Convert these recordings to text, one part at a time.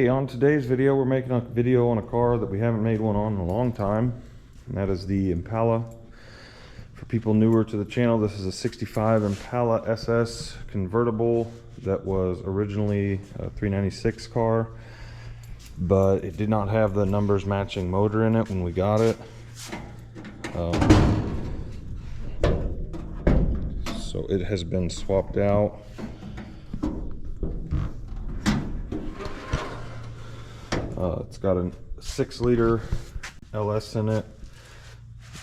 Hey, on today's video, we're making a video on a car that we haven't made one on in a long time, and that is the Impala. For people newer to the channel, this is a 65 Impala SS convertible that was originally a 396 car, but it did not have the numbers matching motor in it when we got it. So it has been swapped out. It's got a 6-liter LS in it.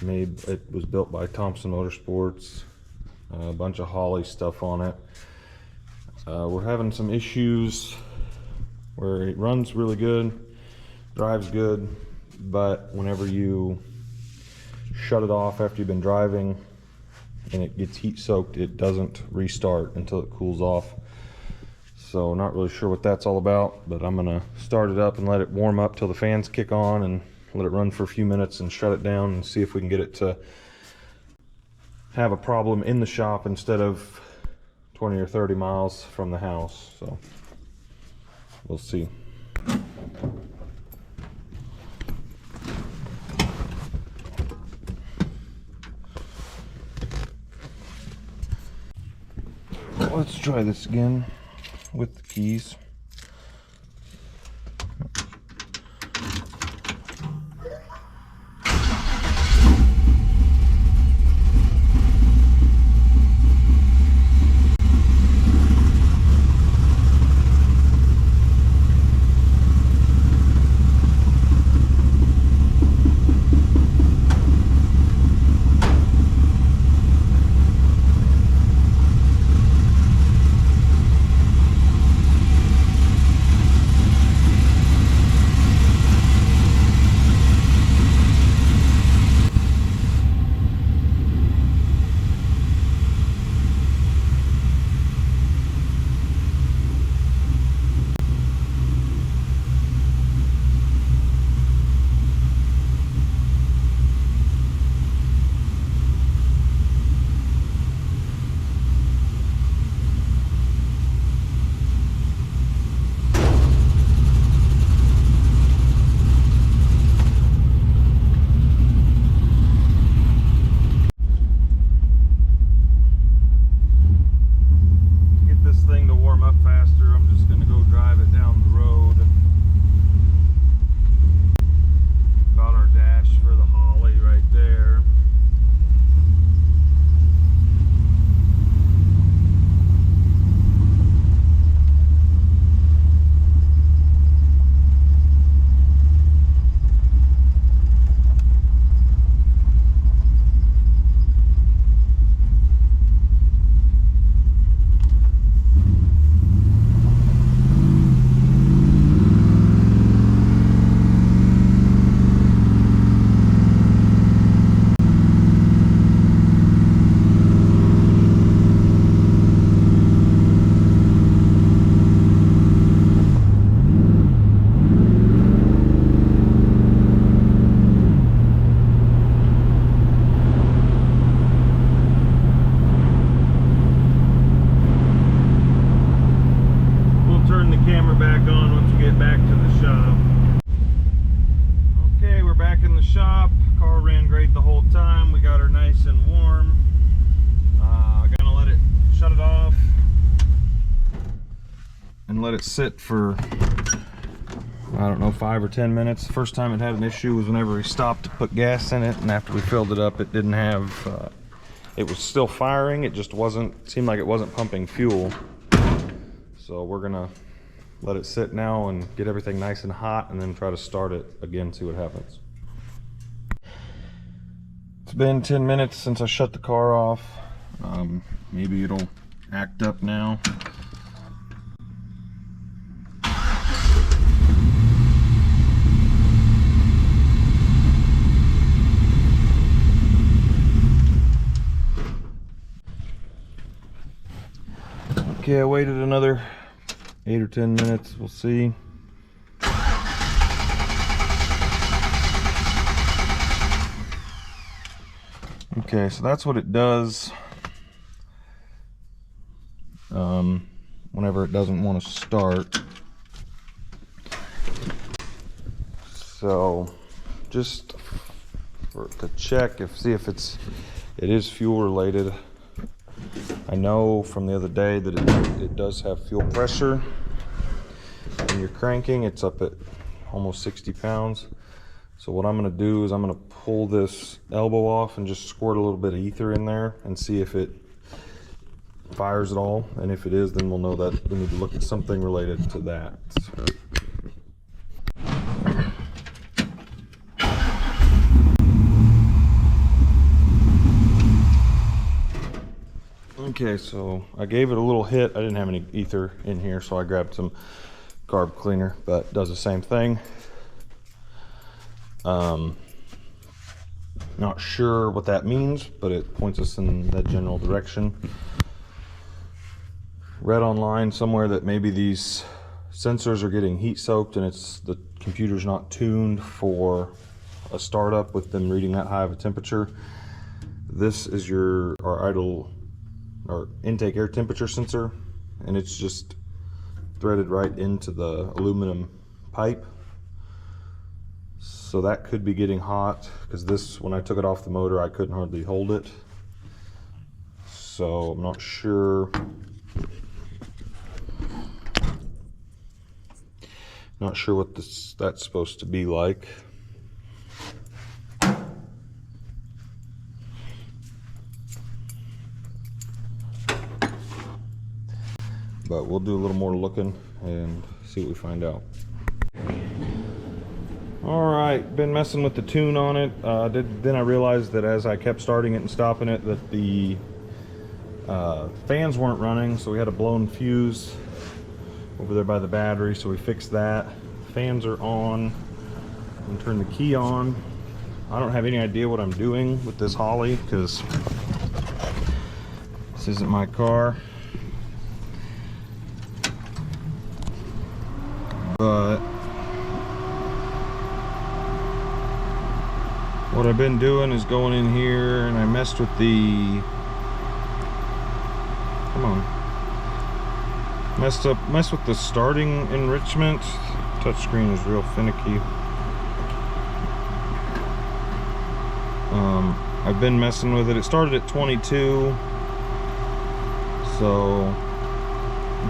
It was built by Thompson Motorsports. A bunch of Holley stuff on it. We're having some issues where it runs really good, drives good, but whenever you shut it off after you've been driving and it gets heat soaked, it doesn't restart until it cools off. So not really sure what that's all about, but I'm gonna start it up and let it warm up till the fans kick on and let it run for a few minutes and shut it down and see if we can get it to have a problem in the shop instead of 20 or 30 miles from the house. So we'll see. Let's try this again with the keys. And let it sit for, I don't know, 5 or 10 minutes. The first time it had an issue was whenever we stopped to put gas in it, and after we filled it up, it didn't have, it was still firing, it just seemed like it wasn't pumping fuel. So we're gonna let it sit now and get everything nice and hot, and then try to start it again, see what happens. It's been 10 minutes since I shut the car off. Maybe it'll act up now. Okay, I waited another 8 or 10 minutes, we'll see. Okay, so that's what it does whenever it doesn't want to start. So just to check see if it is fuel related. I know from the other day that it does have fuel pressure. When you're cranking, it's up at almost 60 pounds. So what I'm going to do is I'm going to pull this elbow off and just squirt a little bit of ether in there and see if it fires at all. And if it is, then we'll know that we need to look at something related to that. Okay, so I gave it a little hit. I didn't have any ether in here, so I grabbed some carb cleaner, but it does the same thing. Not sure what that means, but it points us in that general direction. Read online somewhere that maybe these sensors are getting heat soaked and the computer's not tuned for a startup with them reading that high of a temperature. This is our idle or intake air temperature sensor, and it's just threaded right into the aluminum pipe. So that could be getting hot, because when I took it off the motor, I couldn't hardly hold it. So I'm not sure. Not sure what that's supposed to be like. But we'll do a little more looking and see what we find out. Alright, been messing with the tune on it. Then I realized that as I kept starting it and stopping it, that the fans weren't running, so we had a blown fuse over there by the battery, so we fixed that. Fans are on. I'm gonna turn the key on. I don't have any idea what I'm doing with this Holly, because this isn't my car. But what I've been doing is going in here and I messed with messed with the starting enrichment. Touchscreen is real finicky. I've been messing with it. It started at 22, so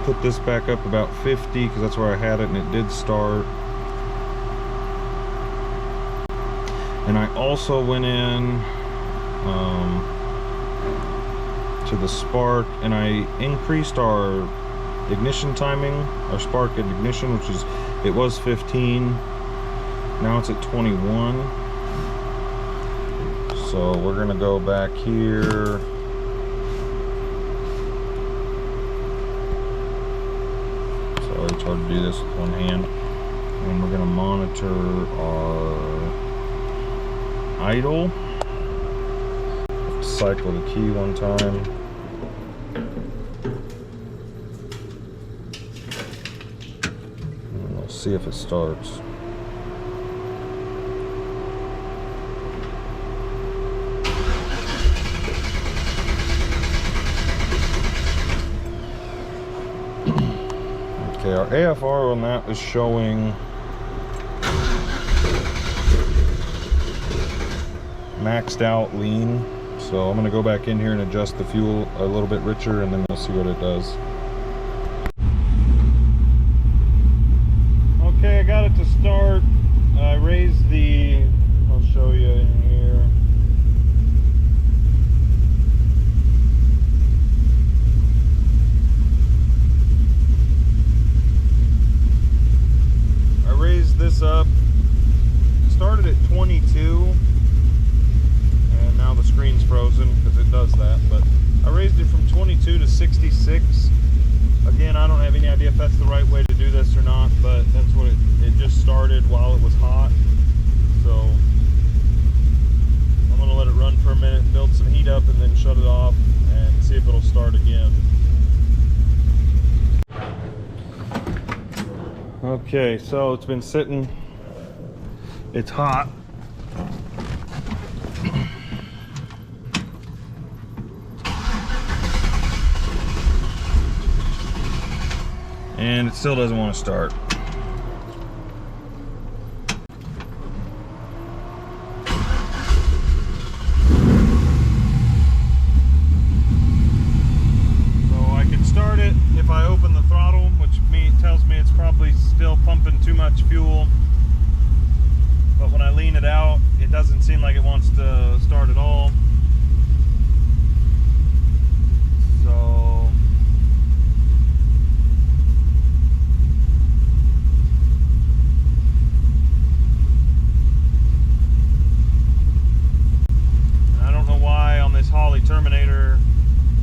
put this back up about 50 because that's where I had it, and it did start. And I also went in to the spark and I increased our ignition timing, our spark and ignition, which is, it was 15, now it's at 21. So we're gonna go back here. It's hard to do this with one hand. And we're going to monitor our idle. Cycle the key one time. And we'll see if it starts. Okay, our AFR on that is showing maxed out lean. So I'm going to go back in here and adjust the fuel a little bit richer, and then we'll see what it does. Okay, I got it to start. I raised I'll show you in here. This up, started at 22, and now the screen's frozen because it does that, but I raised it from 22 to 66. Again, I don't have any idea if that's the right way to do this or not, but that's what it just started while it was hot. So I'm going to let it run for a minute, build some heat up, and then shut it off and see if it'll start again. Okay, so it's been sitting, it's hot. And it still doesn't want to start. pumping too much fuel, but when I lean it out, it doesn't seem like it wants to start at all. So I don't know why on this Holley Terminator,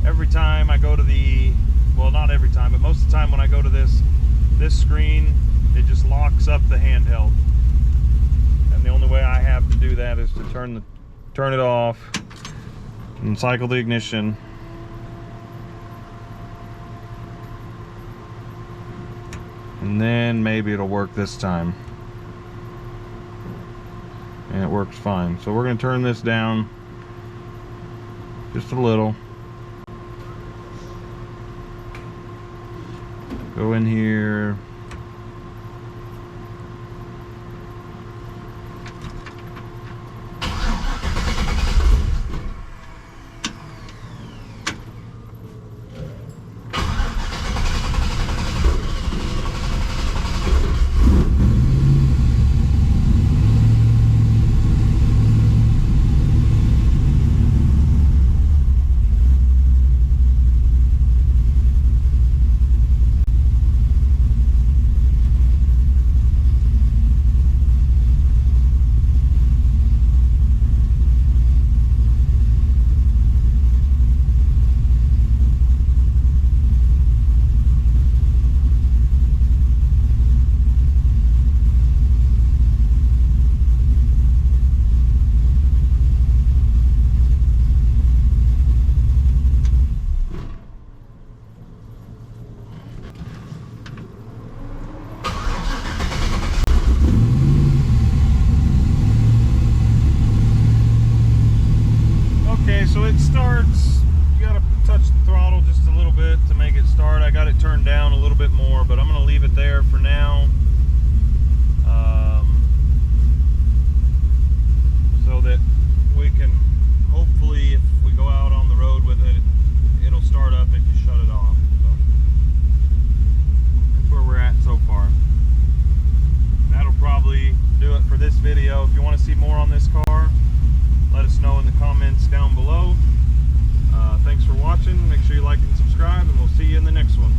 every time I go to the, well, not every time, but most of the time when I go to this screen, it just locks up the handheld. And the only way I have to do that is to turn it off and cycle the ignition. And then maybe it'll work this time. And it works fine. So we're going to turn this down just a little. Go in here. Okay, so it starts. You gotta touch the throttle just a little bit to make it start. I got it turned down a little bit more, but I'm gonna leave it there for now, so that we can, hopefully, if we go out on the road with it, it'll start up if you shut it off. So that's where we're at so far. That'll probably do it for this video. If you want to see more on this car, let us know in the comments down below. Thanks for watching. Make sure you like and subscribe, and we'll see you in the next one.